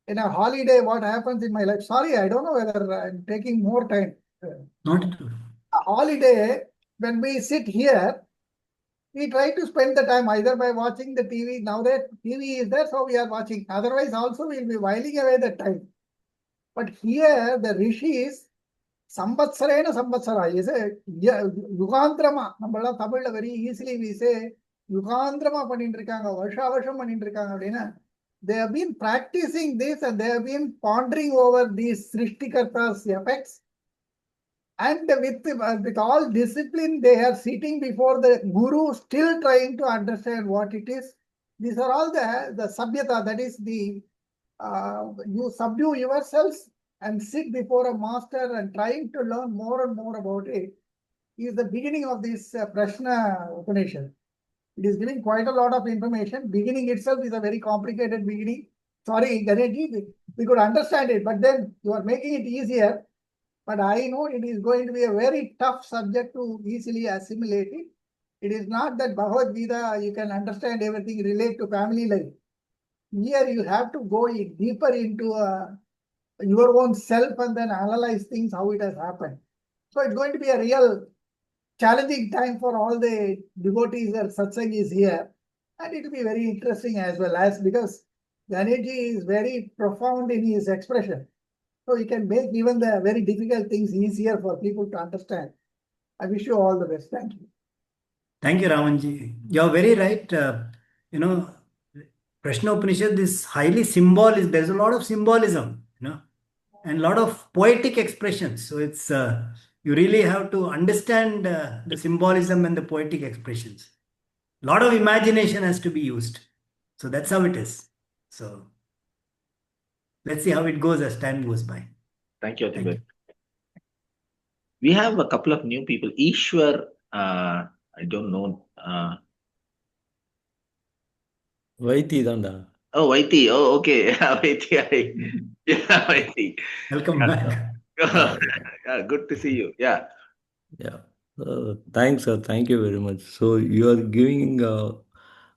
in a holiday, what happens in my life? Sorry, I don't know whether I'm taking more time. Not at all. A holiday, when we sit here, we try to spend the time either by watching the TV. Now that TV is there, so we are watching. Otherwise, also we'll be whiling away the time. But here, the rishis, Samvatsarena Samvatsara is a Yugandrama. Nambala Tamil very easily we say Yugandrama Panintrikanga, Varsha Varsham Panintrikanga. They have been practicing this and they have been pondering over these Srishtikarta's effects. And with all discipline, they are sitting before the guru, still trying to understand what it is. These are all the sabhyata, that is the you subdue yourselves and sit before a master and trying to learn more and more about it is the beginning of this Prashna Upanishad. It is giving quite a lot of information. Beginning itself is a very complicated beginning. Sorry, Ganeshi, we could understand it, but then you are making it easier. But I know it is going to be a very tough subject to easily assimilate it. It is not that Bhagavad Gita, you can understand everything relate to family life. Here you have to go deeper into your own self and then analyze things, how it has happened. So it's going to be a real challenging time for all the devotees or satsangis here. And it will be very interesting as well as because Ganeshi is very profound in his expression. So he can make even the very difficult things easier for people to understand. I wish you all the best. Thank you. Thank you, Ramanji. You're very right. You know, Prashnopanishad is highly symbolic. There's a lot of symbolism, and a lot of poetic expressions. So it's you really have to understand the symbolism and the poetic expressions. A lot of imagination has to be used. So that's how it is. So let's see how it goes as time goes by. Thank you, Thank Atibet. you. We have a couple of new people. Ishwar, I don't know. Vaiti Danda. Oh, Vaiti. Oh, okay. Vaiti. Yeah, Vaiti. Welcome back. Yeah, good to see you. Yeah. Yeah. Thanks, sir. Thank you very much. So you are giving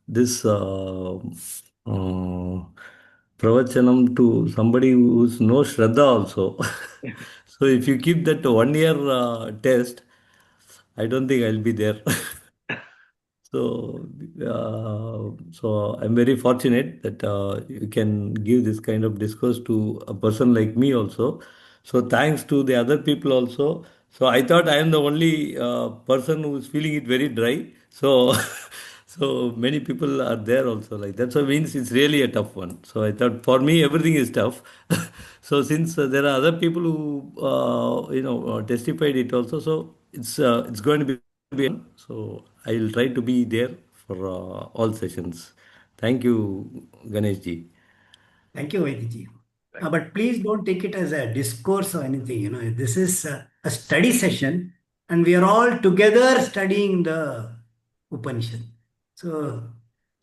this pravachanam to somebody who's no Shraddha also. So if you keep that 1 year test, I don't think I'll be there. So I'm very fortunate that you can give this kind of discourse to a person like me also. So thanks to the other people also. So I thought I am the only person who is feeling it very dry. So so many people are there also like that. So means it's really a tough one. So I thought for me everything is tough. So since there are other people who testified it also, so it's going to be. So I'll try to be there for all sessions. Thank you, Ganesh ji. Thank you, Vaidiji. But please don't take it as a discourse or anything. This is a study session, and we are all together studying the Upanishad. So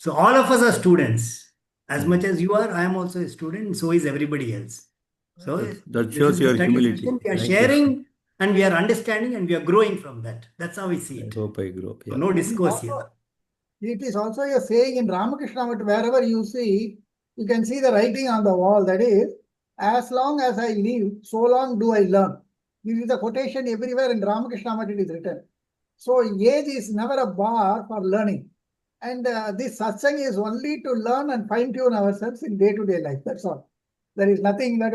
all of us are students. As much as you are, I am also a student, and so is everybody else. So That this shows is the your study humility. session. We are Thank you. sharing, and we are understanding, and we are growing from that. That's how we see I it. hope I grow. So Yeah. no discourse here. It is also a saying in Ramakrishna, but wherever you see, you can see the writing on the wall. That is, as long as I live, so long do I learn. This is a quotation everywhere in Ramakrishna, but it is written. So age is never a bar for learning. And this satsang is only to learn and fine tune ourselves in day-to-day life. That's all. There is nothing that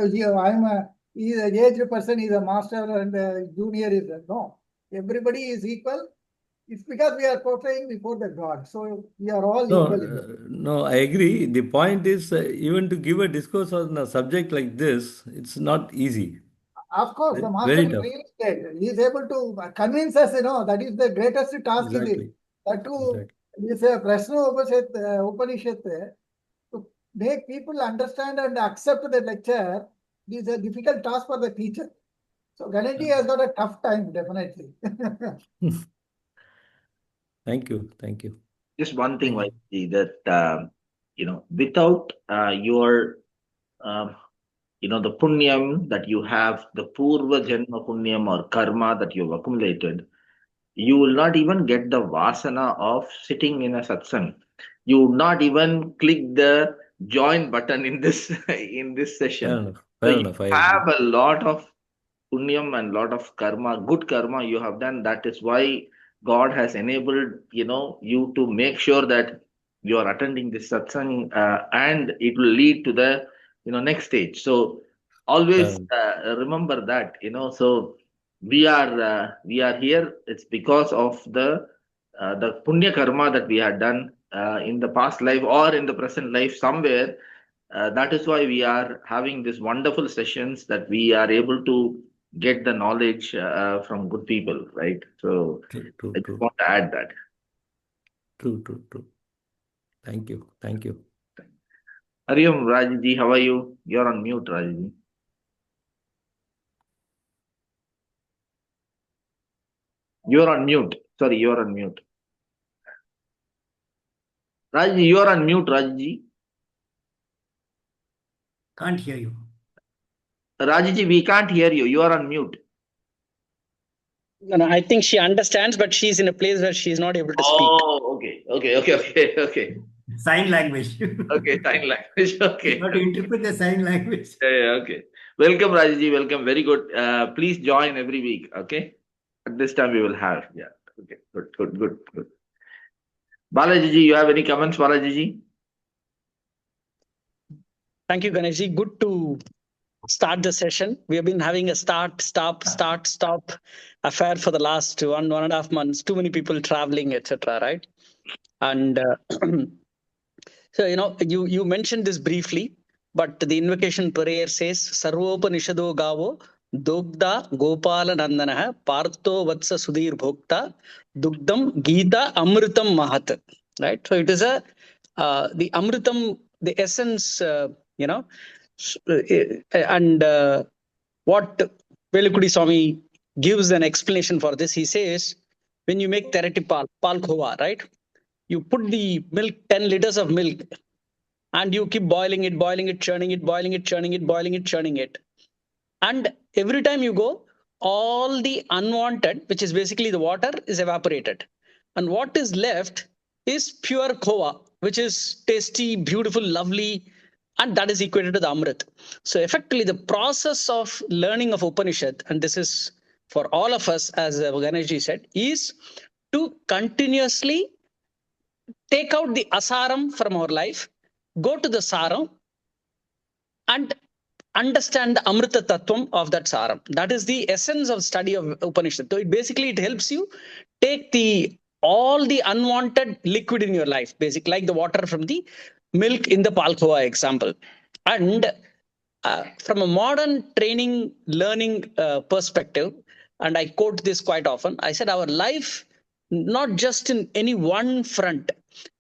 he's an aged person, he's a master and a junior is no. Everybody is equal. It's because we are portraying before the God. So we are all No, equal in that. no, I agree. The point is, even to give a discourse on a subject like this, it's not easy. Of course, the master Very in tough. real estate, he is able to convince us, that is the greatest task is it. Exactly. That to, Exactly. is a Upanishad, to make people understand and accept the lecture is a difficult task for the teacher. So Ganeshji has got a tough time, definitely. Thank you. Thank you. Just one thing, Thank Vaidhi, that without your the punyam that you have, the purva janma punyam or karma that you've accumulated, you will not even get the vasana of sitting in a satsang. You would not even click the join button in this in this Fair session. enough. So Fair you enough. I have agree. a lot of punyam and lot of karma, good karma you have done. That is why God has enabled you to make sure that you are attending this satsang, and it will lead to the next stage. So Fair always enough. remember that. So we are here. It's because of the punya karma that we had done in the past life or in the present life somewhere. That is why we are having these wonderful sessions, that we are able to get the knowledge from good people, right? So True. True. I just True. want to add that. True. True. True. Thank you. Thank you. Hariom, Rajji, how are you? You're on mute, Rajji. You're on mute. Sorry, you're on mute. Rajji, you're on mute, Rajji. Can't hear you. Rajji, we can't hear you. You are on mute. No, I think she understands, but she's in a place where she's not able to speak. Oh, okay. Sign language. Okay, sign language. Okay. You have to interpret the sign language. Yeah, okay. Welcome, Rajji. Welcome. Very good. Please join every week. Okay. At this time we will have. Yeah. Okay. Good. Balaji, you have any comments, Balaji? Thank you, Ganeshji. Good to start the session. We have been having a start, stop affair for the last 1.5 months. Too many people traveling, etc. Right? And so you mentioned this briefly, but the invocation prayer says Sarvopanishado Gavo Dogda Gopala Nandana Partho Vatsa Sudhir Bhokta Dugdam Gita Amritam Mahat. Right? So it is the Amritam, the essence, and what Velukudi Swami gives an explanation for this. He says, when you make terati palkhova, right? You put the milk, 10 liters of milk, and you keep boiling it, churning it, boiling it, churning it, churning it. And every time you go, all the unwanted, which is basically the water, is evaporated. And what is left is pure khova, which is tasty, beautiful, lovely, and that is equated to the Amrit. So effectively, the process of learning of Upanishad, and this is for all of us, as Ganeshji said, is to continuously take out the asaram from our life, go to the saram, and understand the Amrita Tattvam of that saram. That is the essence of study of Upanishad. So it helps you take all the unwanted liquid in your life, basically like the water from the milk in the Palkova example. And from a modern training, learning perspective, and I quote this quite often, I said our life, not just in any one front,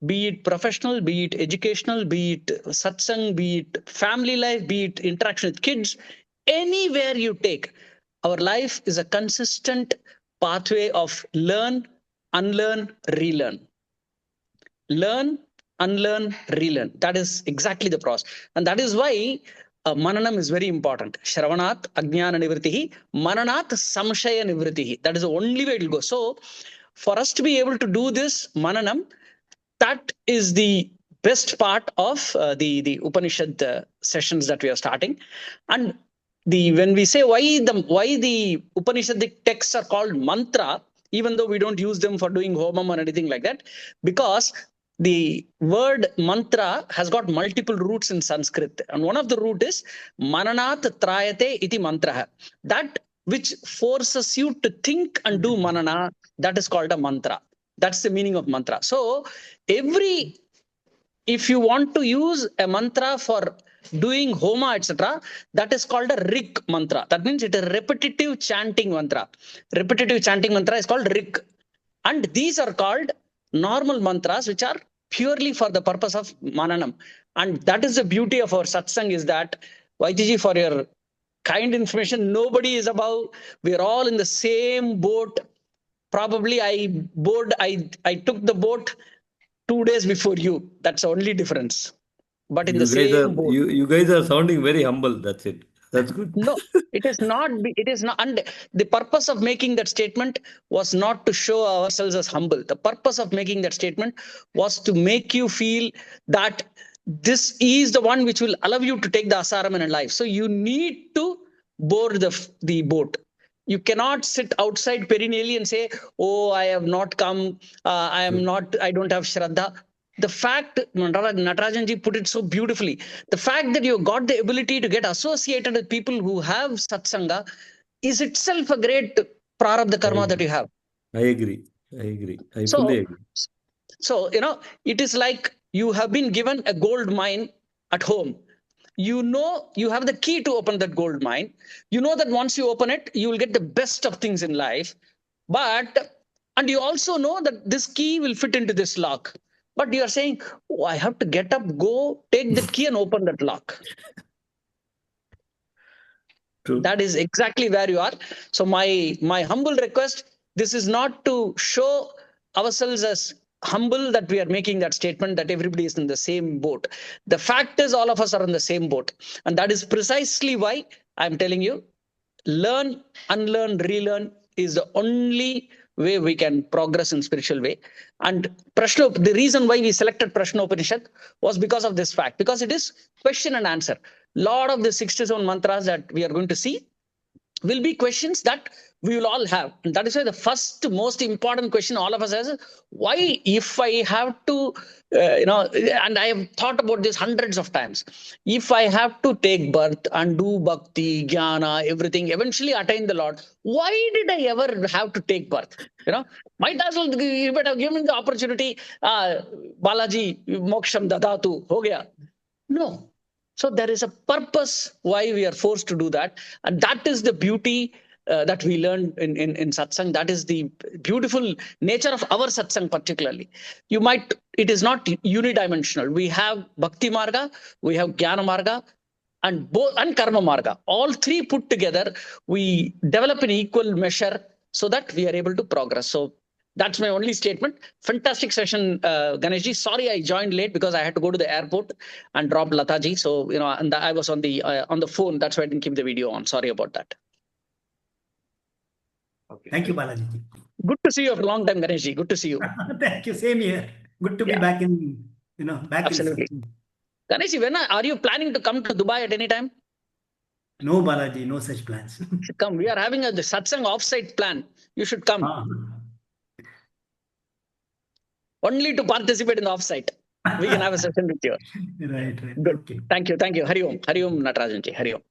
be it professional, be it educational, be it satsang, be it family life, be it interaction with kids, anywhere you take, our life is a consistent pathway of learn, unlearn, relearn. Learn, unlearn, relearn. That is exactly the process. And that is why mananam is very important. Shravanat ajnana nivritihi, mananat samshaya nivritihi. That is the only way it will go. So for us to be able to do this mananam, that is the best part of the Upanishad sessions that we are starting. And when we say why the Upanishadic texts are called mantra, even though we don't use them for doing homam or anything like that, because the word mantra has got multiple roots in Sanskrit, and one of the root is mananat trayate iti mantra. That which forces you to think and do manana, that is called a mantra. That's the meaning of mantra. So every if you want to use a mantra for doing homa, etc., that is called a rik mantra. That means it is a repetitive chanting mantra. Repetitive chanting mantra is called rik. And these are called normal mantras, which are purely for the purpose of mananam. And that is the beauty of our satsang, is that, Vaidiji, for your kind information, nobody is above. We're all in the same boat. Probably I took the boat 2 days before you. That's the only difference. But in the same boat. You guys are sounding very humble. That's it. That's good. No, it is not. It is not. And the purpose of making that statement was not to show ourselves as humble. The purpose of making that statement was to make you feel that this is the one which will allow you to take the asaram in life. So you need to board the boat. You cannot sit outside perennially and say, "Oh, I have not come. I am not. I don't have shraddha." The fact, Natarajanji put it so beautifully, the fact that you got the ability to get associated with people who have satsanga is itself a great prarabdha karma that you have. I agree. I So, fully agree. it is like you have been given a gold mine at home. You know, you have the key to open that gold mine. You know that once you open it, you will get the best of things in life. And you also know that this key will fit into this lock. But you are saying, "Oh, I have to get up, go, take that key and open that lock." True. That is exactly where you are. So my humble request, this is not to show ourselves as humble that we are making that statement that everybody is in the same boat. The fact is all of us are in the same boat. And that is precisely why I'm telling you, learn, unlearn, relearn is the only way we can progress in spiritual way. And the reason why we selected Prashnopanishad was because of this fact, because it is question and answer. Lot of the 67 mantras that we are going to see will be questions that we will all have. And that is why the first most important question all of us has is, why, if I have to, and I have thought about this hundreds of times, if I have to take birth and do bhakti, jnana, everything, eventually attain the Lord, why did I ever have to take birth? Might as well, you better give me the opportunity, Balaji, moksham dadatu, ho gaya. No. So there is a purpose why we are forced to do that. And that is the beauty that we learn in satsang. That is the beautiful nature of our satsang particularly. It is not unidimensional. We have bhakti marga, we have jnana marga, and karma marga. All three put together, we develop in equal measure so that we are able to progress. So that's my only statement. Fantastic session, Ganeshji. Sorry I joined late because I had to go to the airport and drop Lataji. So, and I was on the phone. That's why I didn't keep the video on. Sorry about that. Okay. Thank you, Balaji. Good to see you for a long time, Ganeshji. Good to see you. Thank you. Same here. Good to be back in, back Absolutely. in. Ganeshji, when are you planning to come to Dubai at any time? No, Balaji, no such plans. You should come. We are having the satsang offsite plan. You should come. Only to participate in the offsite. We can have a session with you. Right. Good. Okay. Thank you. Hari Om. Hari Om, Natarajanji. Hari Om.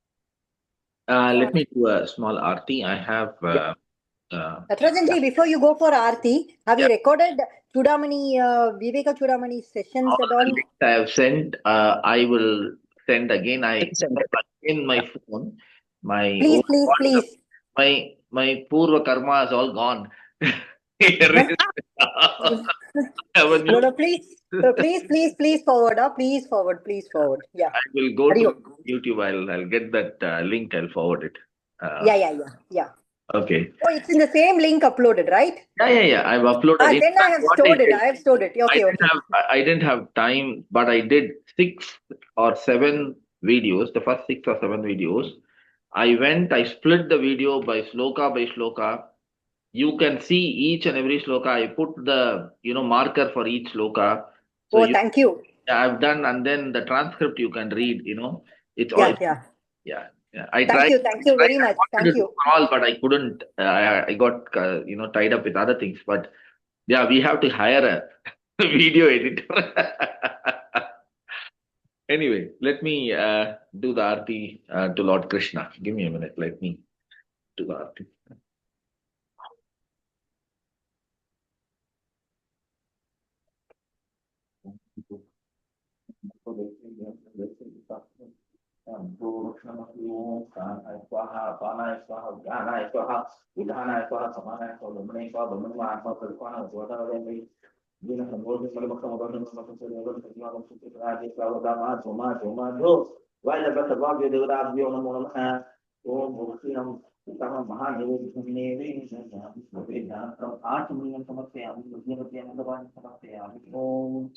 Let me do a small arti. I have. Natarajanji, before you go for Aarti, have you recorded Chudamani, Viveka Chudamani sessions at all? I have sent. I will send again. In my phone. Please. My purva karma is all gone. No, please forward. Please forward. Yeah. I will go to YouTube. I'll get that link. I'll forward it. Yeah. Okay. Oh, it's in the same link uploaded, right? Yeah. I've uploaded it. Then I have stored it. I have stored it. Okay. I didn't have time, but I did 6 or 7 videos. The first 6 or 7 videos. I split the video by shloka. You can see each and every shloka. I put the marker for each shloka. So thank you. I've done, and then the transcript you can read. It's all. Yeah. I tried. Thank you very much. Thank you. All, but I couldn't. I got tied up with other things. But yeah, we have to hire a video editor. Anyway, let me do the arti to Lord Krishna. Give me a minute. Let me do the arti. Om.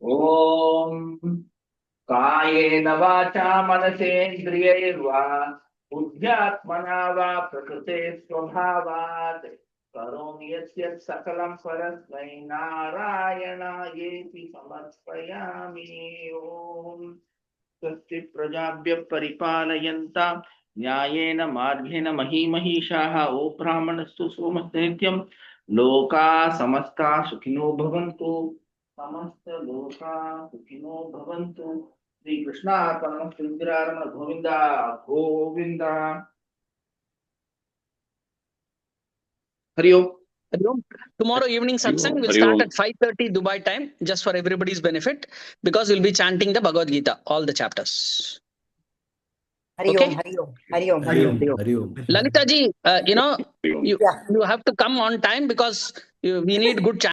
Om. कायेन वाचा मनसेन्द्रियैर्वा बुद्ध्यात्मना वा प्रकृते स्वभावात् करोमि यत् सकलं परस्मै नारायणायेति समर्पयामि. ओम स्वस्ति प्रजाभ्यः परिपालयन्तां न्यायेन मार्गेण महीमहीषाः. ओ ब्राह्मणस्तु सोमस्य नित्यं लोकाः समस्ताः सुखिनो भवन्तु. समस्त लोका सुखिनो भवन्तु. श्री कृष्णार्पणमस्तु. इंदिरारमण गोविंदा गोविंदा. हरि ओम. Hari Om. Tomorrow evening satsang will Hari start Om. at 5:30 Dubai time, just for everybody's benefit, because we'll be chanting the Bhagavad Gita, all the chapters. Hari Okay? Om, Hari Om, Hari Om, Hari Hari Om. Om. Hari Om. Lalita ji, Hari Om. you have to come on time because we need good